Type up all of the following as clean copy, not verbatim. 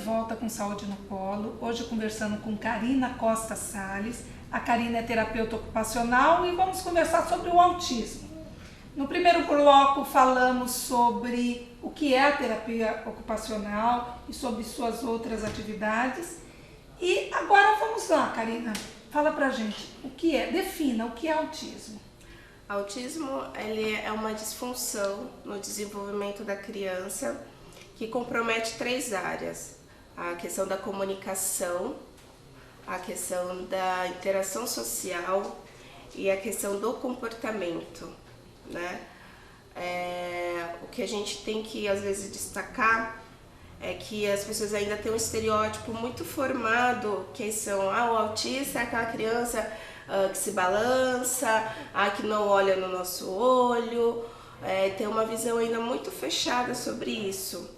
volta com Saúde no Colo, hoje conversando com Karina Costa Salles. A Karina é terapeuta ocupacional e vamos conversar sobre o autismo. No primeiro bloco falamos sobre o que é a terapia ocupacional e sobre suas outras atividades. E agora vamos lá, Karina, fala pra gente o que é, defina o que é autismo. Autismo ele é uma disfunção no desenvolvimento da criança que compromete 3 áreas: a questão da comunicação, a questão da interação social e a questão do comportamento, né? O que a gente tem que às vezes destacar é que as pessoas ainda têm um estereótipo muito formado, que são o autista é aquela criança que se balança, que não olha no nosso olho, tem uma visão ainda muito fechada sobre isso.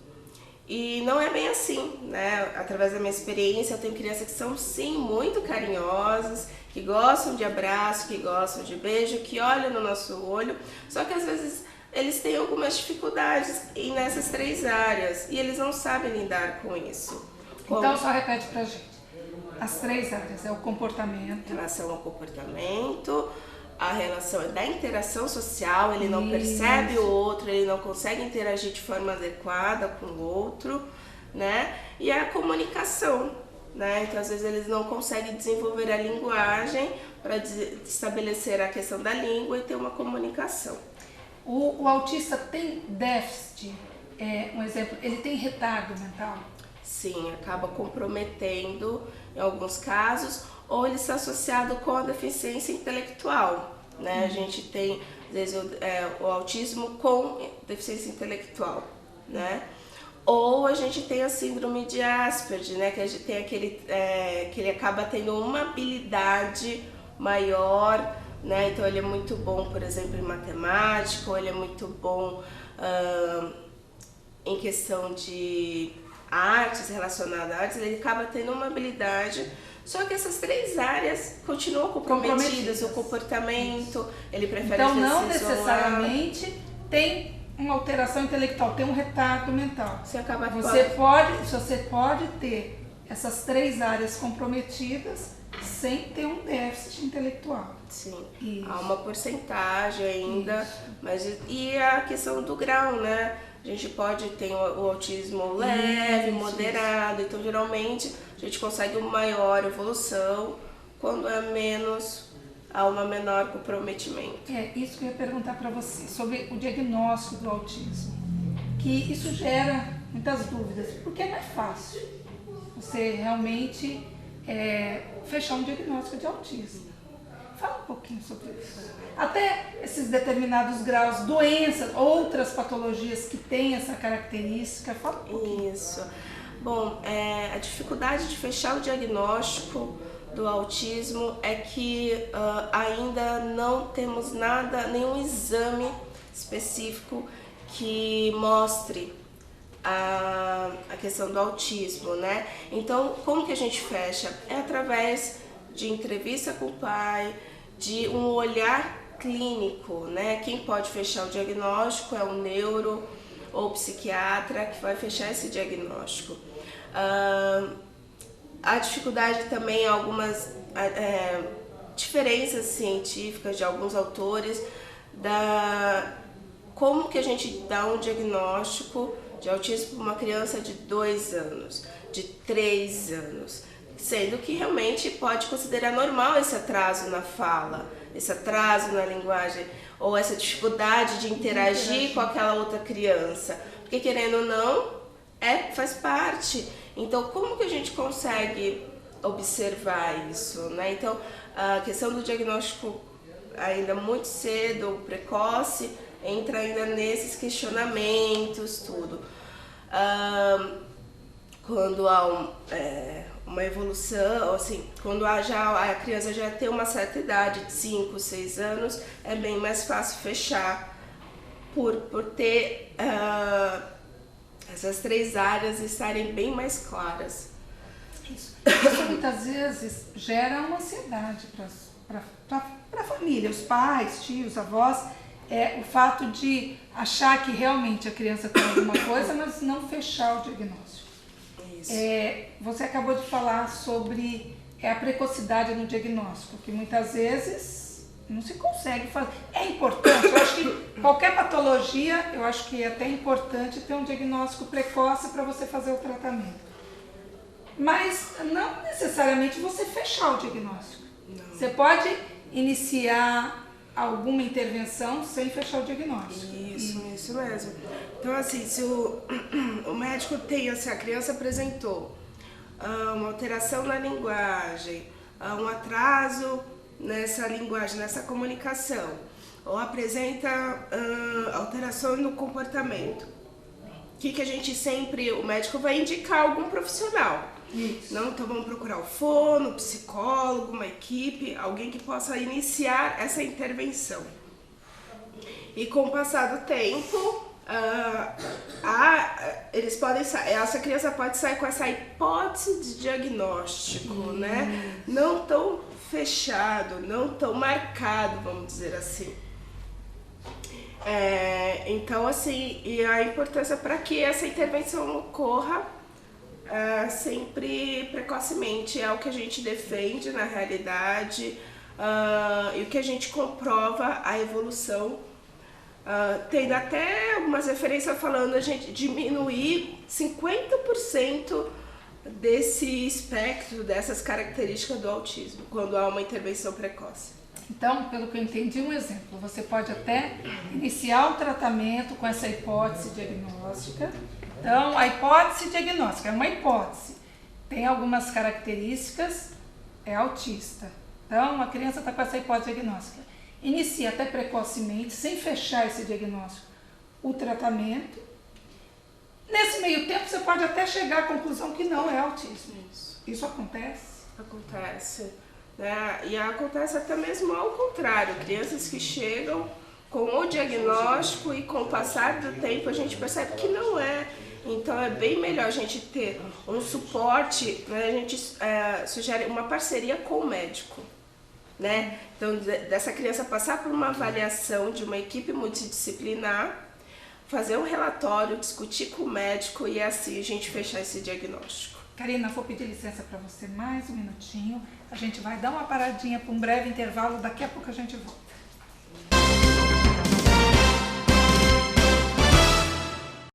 E não é bem assim, né? Através da minha experiência, eu tenho crianças que são sim muito carinhosas, que gostam de abraço, que gostam de beijo, que olham no nosso olho, só que às vezes eles têm algumas dificuldades nessas 3 áreas e eles não sabem lidar com isso. Então só repete pra gente. As 3 áreas é o comportamento. Relação ao comportamento, a relação da interação social, ele não percebe o outro, ele não consegue interagir de forma adequada com o outro, né? E a comunicação, né? Então às vezes eles não conseguem desenvolver a linguagem para estabelecer a questão da língua e ter uma comunicação. O autista tem déficit, um exemplo, ele tem retardo mental? Sim, acaba comprometendo em alguns casos, ou ele está associado com a deficiência intelectual, né? A gente tem, às vezes, o autismo com deficiência intelectual, né? Ou a gente tem a síndrome de Asperger, né? Que a gente tem aquele, que ele acaba tendo uma habilidade maior, né? Então ele é muito bom, por exemplo, em matemática, ou ele é muito bom em questão de artes, relacionadas a artes, ele acaba tendo uma habilidade, só que essas 3 áreas continuam comprometidas, o comportamento, ele prefere então não necessariamente tem uma alteração intelectual, tem um retardo mental. Você pode ter essas 3 áreas comprometidas sem ter um déficit intelectual. Sim, isso. Há uma porcentagem ainda, mas e a questão do grau, né? A gente pode ter o autismo leve, moderado, então geralmente a gente consegue uma maior evolução quando há uma menor comprometimento. Isso que eu ia perguntar para você, sobre o diagnóstico do autismo, que isso gera muitas dúvidas, porque não é fácil você realmente fechar um diagnóstico de autismo. Fala um pouquinho sobre isso. Até esses determinados graus, doenças, outras patologias que têm essa característica, fala um pouquinho. Isso. Bom, a dificuldade de fechar o diagnóstico do autismo é que ainda não temos nenhum exame específico que mostre a questão do autismo, né? Então, como que a gente fecha? É através de entrevista com o pai, de um olhar clínico, né? Quem pode fechar o diagnóstico é o neuro ou psiquiatra que vai fechar esse diagnóstico. A dificuldade também, algumas diferenças científicas de alguns autores como que a gente dá um diagnóstico de autismo para uma criança de 2 anos, de 3 anos, sendo que realmente pode considerar normal esse atraso na fala, esse atraso na linguagem, ou essa dificuldade de interagir com aquela outra criança, porque querendo ou não, faz parte. Então, como que a gente consegue observar isso, né? Então, a questão do diagnóstico ainda muito cedo, precoce, entra ainda nesses questionamentos, tudo. Quando há uma evolução, assim, quando a criança já tem uma certa idade, de 5, 6 anos, é bem mais fácil fechar por ter essas 3 áreas estarem bem mais claras. Isso muitas vezes gera uma ansiedade para a família, os pais, tios, avós, o fato de achar que realmente a criança tem alguma coisa, mas não fechar o diagnóstico. Isso. Você acabou de falar sobre a precocidade no diagnóstico, que muitas vezes não se consegue fazer. É importante, eu acho que qualquer patologia, eu acho que é até importante ter um diagnóstico precoce para você fazer o tratamento. Mas não necessariamente você fechar o diagnóstico. Não. Você pode iniciar alguma intervenção sem fechar o diagnóstico. Isso mesmo. Então, assim, se o médico tem, assim, a criança apresentou uma alteração na linguagem, um atraso nessa linguagem, nessa comunicação, ou apresenta alteração no comportamento, o que a gente sempre, o médico vai indicar algum profissional. Isso. Não, então vamos procurar o fono, psicólogo, uma equipe, alguém que possa iniciar essa intervenção. E com o passar do tempo, eles podem essa criança pode sair com essa hipótese de diagnóstico, né? Não tão fechado, não tão marcado, vamos dizer assim. Então, assim, e a importância para que essa intervenção ocorra sempre precocemente é o que a gente defende na realidade, e o que a gente comprova a evolução. Tendo até algumas referências falando a gente diminuir 50% desse espectro, dessas características do autismo, quando há uma intervenção precoce. Então, pelo que eu entendi, um exemplo, você pode até iniciar o tratamento com essa hipótese diagnóstica. Então, a hipótese diagnóstica é uma hipótese, tem algumas características, é autista. Então, a criança está com essa hipótese diagnóstica. Inicia até precocemente, sem fechar esse diagnóstico, o tratamento. Nesse meio tempo, você pode até chegar à conclusão que não é autismo. Isso acontece? Acontece. Né? E acontece até mesmo ao contrário, crianças que chegam com o diagnóstico e com o passar do tempo a gente percebe que não é. Então é bem melhor a gente ter um suporte, né? A gente sugere uma parceria com o médico, né? Então dessa criança passar por uma avaliação de uma equipe multidisciplinar, fazer um relatório, discutir com o médico e assim a gente fechar esse diagnóstico. Karina, vou pedir licença para você mais um minutinho. A gente vai dar uma paradinha para um breve intervalo, daqui a pouco a gente volta.